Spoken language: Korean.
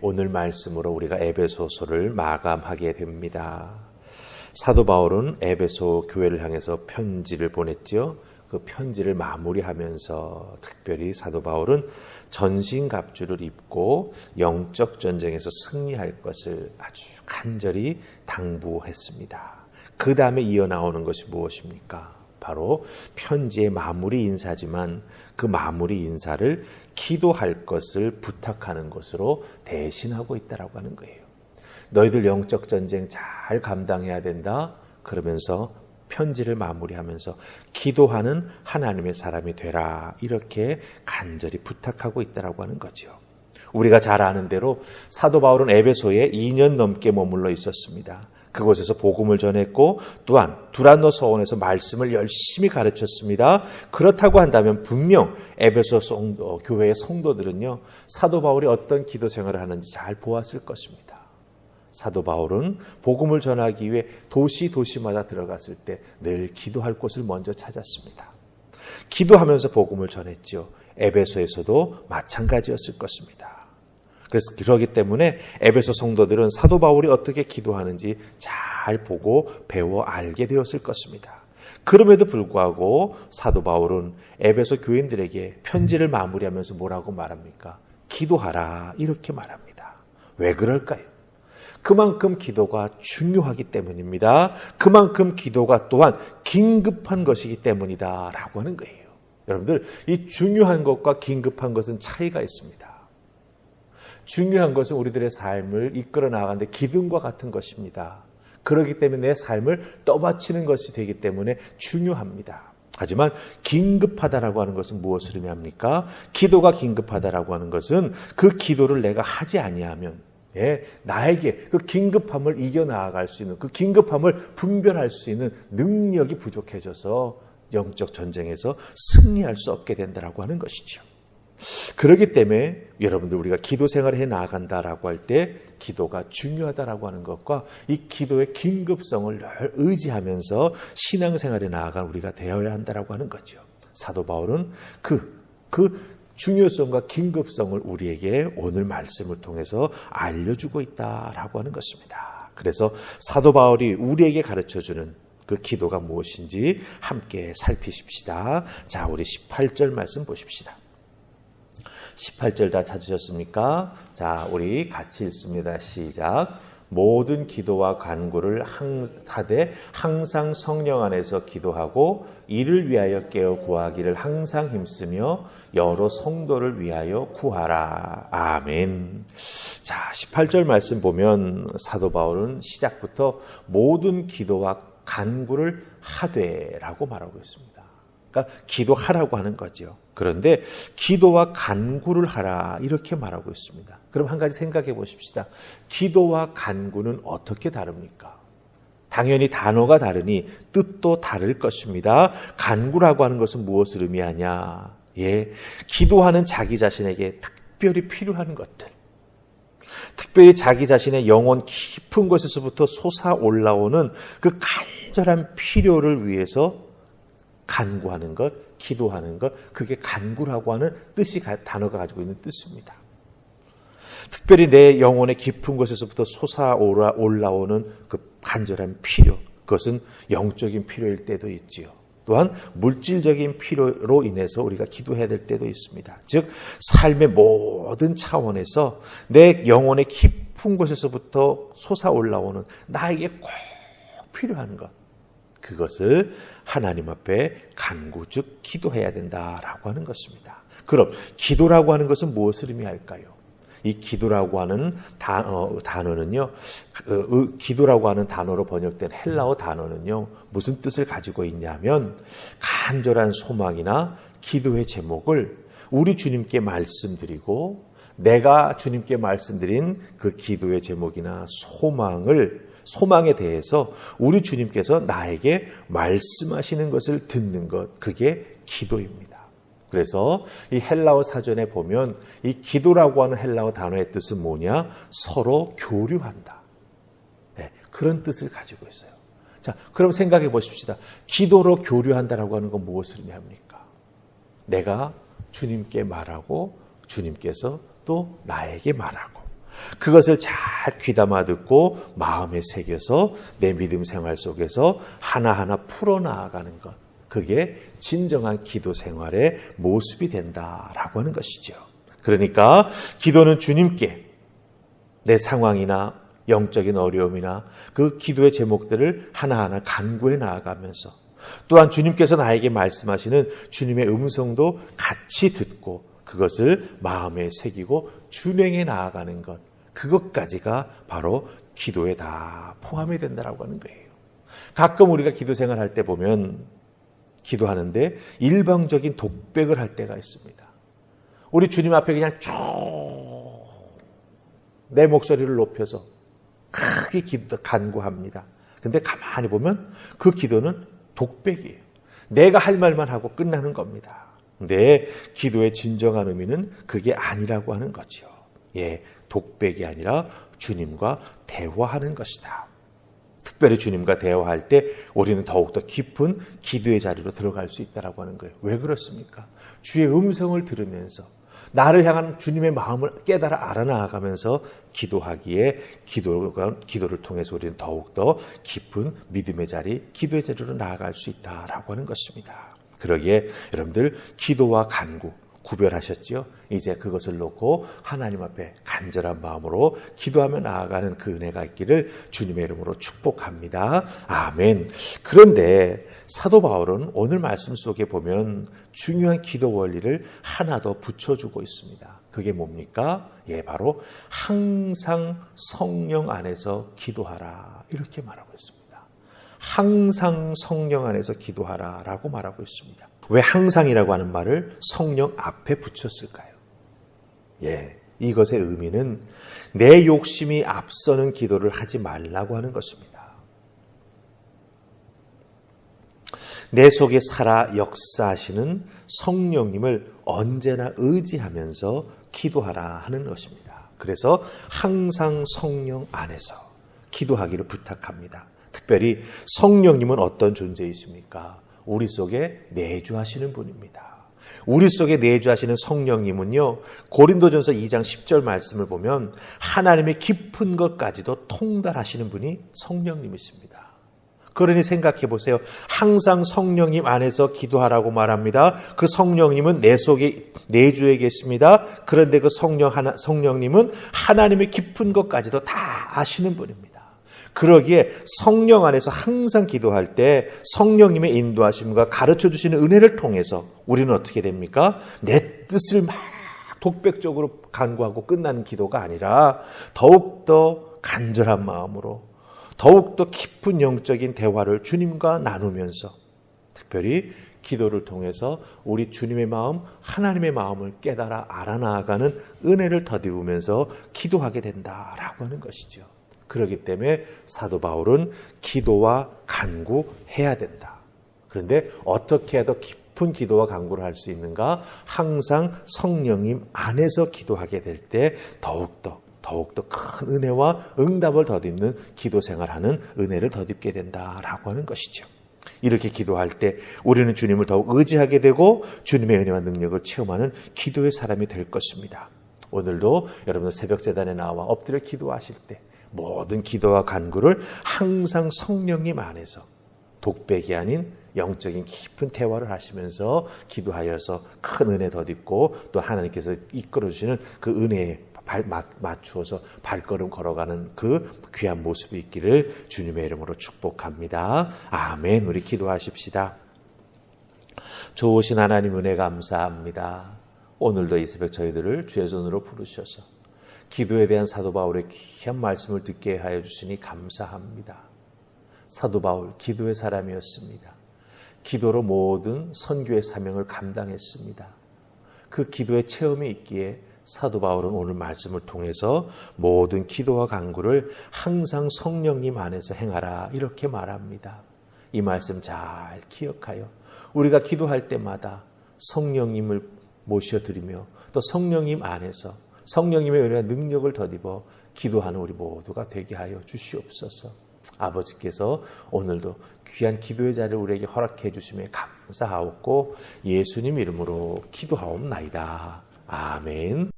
오늘 말씀으로 우리가 에베소서를 마감하게 됩니다. 사도 바울은 에베소 교회를 향해서 편지를 보냈죠. 그 편지를 마무리하면서 특별히 사도 바울은 전신갑주를 입고 영적 전쟁에서 승리할 것을 아주 간절히 당부했습니다. 그 다음에 이어나오는 것이 무엇입니까? 바로 편지의 마무리 인사지만 그 마무리 인사를 기도할 것을 부탁하는 것으로 대신하고 있다라고 하는 거예요. 너희들 영적 전쟁 잘 감당해야 된다. 그러면서 편지를 마무리하면서 기도하는 하나님의 사람이 되라. 이렇게 간절히 부탁하고 있다라고 하는 거죠. 우리가 잘 아는 대로 사도 바울은 에베소에 2년 넘게 머물러 있었습니다. 그곳에서 복음을 전했고 또한 두란노 서원에서 말씀을 열심히 가르쳤습니다. 그렇다고 한다면 분명 에베소 교회의 성도들은요, 사도 바울이 어떤 기도 생활을 하는지 잘 보았을 것입니다. 사도 바울은 복음을 전하기 위해 도시마다 들어갔을 때 늘 기도할 곳을 먼저 찾았습니다. 기도하면서 복음을 전했죠. 에베소에서도 마찬가지였을 것입니다. 그래서 그러기 때문에 에베소 성도들은 사도 바울이 어떻게 기도하는지 잘 보고 배워 알게 되었을 것입니다. 그럼에도 불구하고 사도 바울은 에베소 교인들에게 편지를 마무리하면서 뭐라고 말합니까? 기도하라 이렇게 말합니다. 왜 그럴까요? 그만큼 기도가 중요하기 때문입니다. 그만큼 기도가 또한 긴급한 것이기 때문이다 라고 하는 거예요. 여러분들, 이 중요한 것과 긴급한 것은 차이가 있습니다. 중요한 것은 우리들의 삶을 이끌어 나가는데 기둥과 같은 것입니다. 그렇기 때문에 내 삶을 떠받치는 것이 되기 때문에 중요합니다. 하지만 긴급하다라고 하는 것은 무엇을 의미합니까? 기도가 긴급하다라고 하는 것은 그 기도를 내가 하지 아니하면 나에게 그 긴급함을 이겨나갈 수 있는, 그 긴급함을 분별할 수 있는 능력이 부족해져서 영적 전쟁에서 승리할 수 없게 된다라고 하는 것이죠. 그렇기 때문에 여러분들 우리가 기도 생활을 해 나간다라고 할 때 기도가 중요하다라고 하는 것과 이 기도의 긴급성을 늘 의지하면서 신앙생활에 나아간 우리가 되어야 한다라고 하는 거죠. 사도 바울은 그 중요성과 긴급성을 우리에게 오늘 말씀을 통해서 알려주고 있다라고 하는 것입니다. 그래서 사도 바울이 우리에게 가르쳐주는 그 기도가 무엇인지 함께 살피십시다. 자, 우리 18절 말씀 보십시다. 18절 다 찾으셨습니까? 자, 우리 같이 읽습니다. 시작. 모든 기도와 간구를 하되 항상 성령 안에서 기도하고 이를 위하여 깨어 구하기를 항상 힘쓰며 여러 성도를 위하여 구하라. 아멘. 자, 18절 말씀 보면 사도 바울은 시작부터 모든 기도와 간구를 하되라고 말하고 있습니다. 그러니까 기도하라고 하는 거죠. 그런데 기도와 간구를 하라 이렇게 말하고 있습니다. 그럼 한 가지 생각해 보십시다. 기도와 간구는 어떻게 다릅니까? 당연히 단어가 다르니 뜻도 다를 것입니다. 간구라고 하는 것은 무엇을 의미하냐? 기도하는 자기 자신에게 특별히 필요한 것들, 특별히 자기 자신의 영혼 깊은 곳에서부터 솟아올라오는 그 간절한 필요를 위해서 간구하는 것, 기도하는 것, 그게 간구라고 하는 뜻이 단어가 가지고 있는 뜻입니다. 특별히 내 영혼의 깊은 곳에서부터 솟아올라오는 그 간절한 필요, 그것은 영적인 필요일 때도 있지요. 또한 물질적인 필요로 인해서 우리가 기도해야 될 때도 있습니다. 즉 삶의 모든 차원에서 내 영혼의 깊은 곳에서부터 솟아올라오는 나에게 꼭 필요한 것, 그것을 하나님 앞에 간구, 즉 기도해야 된다라고 하는 것입니다. 그럼 기도라고 하는 것은 무엇을 의미할까요? 이 기도라고 하는 단어는요, 기도라고 하는 단어로 번역된 헬라어 단어는요, 무슨 뜻을 가지고 있냐면 간절한 소망이나 기도의 제목을 우리 주님께 말씀드리고 내가 주님께 말씀드린 그 기도의 제목이나 소망에 대해서 우리 주님께서 나에게 말씀하시는 것을 듣는 것, 그게 기도입니다. 그래서 이 헬라어 사전에 보면 이 기도라고 하는 헬라어 단어의 뜻은 뭐냐? 서로 교류한다. 그런 뜻을 가지고 있어요. 자, 그럼 생각해 보십시다. 기도로 교류한다라고 하는 건 무엇을 의미합니까? 내가 주님께 말하고 주님께서 또 나에게 말하고 그것을 잘 귀담아 듣고 마음에 새겨서 내 믿음 생활 속에서 하나하나 풀어나가는 것. 그게 진정한 기도 생활의 모습이 된다라고 하는 것이죠. 그러니까 기도는 주님께 내 상황이나 영적인 어려움이나 그 기도의 제목들을 하나하나 간구해 나아가면서 또한 주님께서 나에게 말씀하시는 주님의 음성도 같이 듣고 그것을 마음에 새기고 준행해 나아가는 것, 그것까지가 바로 기도에 다 포함이 된다라고 하는 거예요. 가끔 우리가 기도 생활할 때 보면 기도하는데 일방적인 독백을 할 때가 있습니다. 우리 주님 앞에 그냥 쭉 내 목소리를 높여서 크게 간구합니다. 근데 가만히 보면 그 기도는 독백이에요. 내가 할 말만 하고 끝나는 겁니다. 근데 기도의 진정한 의미는 그게 아니라고 하는 거죠. 독백이 아니라 주님과 대화하는 것이다. 특별히 주님과 대화할 때 우리는 더욱더 깊은 기도의 자리로 들어갈 수 있다고 하는 거예요. 왜 그렇습니까? 주의 음성을 들으면서 나를 향한 주님의 마음을 깨달아 알아나가면서 기도하기에 기도를 통해서 우리는 더욱더 깊은 믿음의 자리, 기도의 자리로 나아갈 수 있다라고 하는 것입니다. 그러기에 여러분들 기도와 간구 구별하셨죠? 이제 그것을 놓고 하나님 앞에 간절한 마음으로 기도하며 나아가는 그 은혜가 있기를 주님의 이름으로 축복합니다. 아멘. 그런데 사도 바울은 오늘 말씀 속에 보면 중요한 기도 원리를 하나 더 붙여주고 있습니다. 그게 뭡니까? 바로 항상 성령 안에서 기도하라 이렇게 말하고 있습니다. 항상 성령 안에서 기도하라 라고 말하고 있습니다. 왜 항상이라고 하는 말을 성령 앞에 붙였을까요? 이것의 의미는 내 욕심이 앞서는 기도를 하지 말라고 하는 것입니다. 내 속에 살아 역사하시는 성령님을 언제나 의지하면서 기도하라 하는 것입니다. 그래서 항상 성령 안에서 기도하기를 부탁합니다. 특별히 성령님은 어떤 존재이십니까? 우리 속에 내주하시는 분입니다. 우리 속에 내주하시는 성령님은요, 고린도전서 2장 10절 말씀을 보면 하나님의 깊은 것까지도 통달하시는 분이 성령님이십니다. 그러니 생각해 보세요. 항상 성령님 안에서 기도하라고 말합니다. 그 성령님은 내 속에 내주에 계십니다. 그런데 그 성령님은 하나님의 깊은 것까지도 다 아시는 분입니다. 그러기에 성령 안에서 항상 기도할 때 성령님의 인도하심과 가르쳐 주시는 은혜를 통해서 우리는 어떻게 됩니까? 내 뜻을 막 독백적으로 간구하고 끝나는 기도가 아니라 더욱더 간절한 마음으로 더욱더 깊은 영적인 대화를 주님과 나누면서 특별히 기도를 통해서 우리 주님의 마음, 하나님의 마음을 깨달아 알아나가는 은혜를 더디우면서 기도하게 된다라고 하는 것이죠. 그렇기 때문에 사도 바울은 기도와 간구해야 된다. 그런데 어떻게 해야 더 깊은 기도와 간구를 할 수 있는가? 항상 성령님 안에서 기도하게 될 때 더욱더 큰 은혜와 응답을 덧입는 기도 생활하는 은혜를 덧입게 된다라고 하는 것이죠. 이렇게 기도할 때 우리는 주님을 더욱 의지하게 되고 주님의 은혜와 능력을 체험하는 기도의 사람이 될 것입니다. 오늘도 여러분들 새벽 제단에 나와 엎드려 기도하실 때 모든 기도와 간구를 항상 성령님 안에서 독백이 아닌 영적인 깊은 대화를 하시면서 기도하여서 큰 은혜 덧입고 또 하나님께서 이끌어주시는 그 은혜에 맞추어서 발걸음 걸어가는 그 귀한 모습이 있기를 주님의 이름으로 축복합니다. 아멘. 우리 기도하십시다. 좋으신 하나님 은혜 감사합니다. 오늘도 이 새벽 저희들을 주의 손으로 부르셔서 기도에 대한 사도 바울의 귀한 말씀을 듣게 하여 주시니 감사합니다. 사도 바울 기도의 사람이었습니다. 기도로 모든 선교의 사명을 감당했습니다. 그 기도의 체험이 있기에 사도 바울은 오늘 말씀을 통해서 모든 기도와 간구를 항상 성령님 안에서 행하라 이렇게 말합니다. 이 말씀 잘 기억하여 우리가 기도할 때마다 성령님을 모셔드리며 또 성령님 안에서 성령님의 은혜와 능력을 덧입어 기도하는 우리 모두가 되게 하여 주시옵소서. 아버지께서 오늘도 귀한 기도의 자리를 우리에게 허락해 주심에 감사하옵고 예수님 이름으로 기도하옵나이다. 아멘.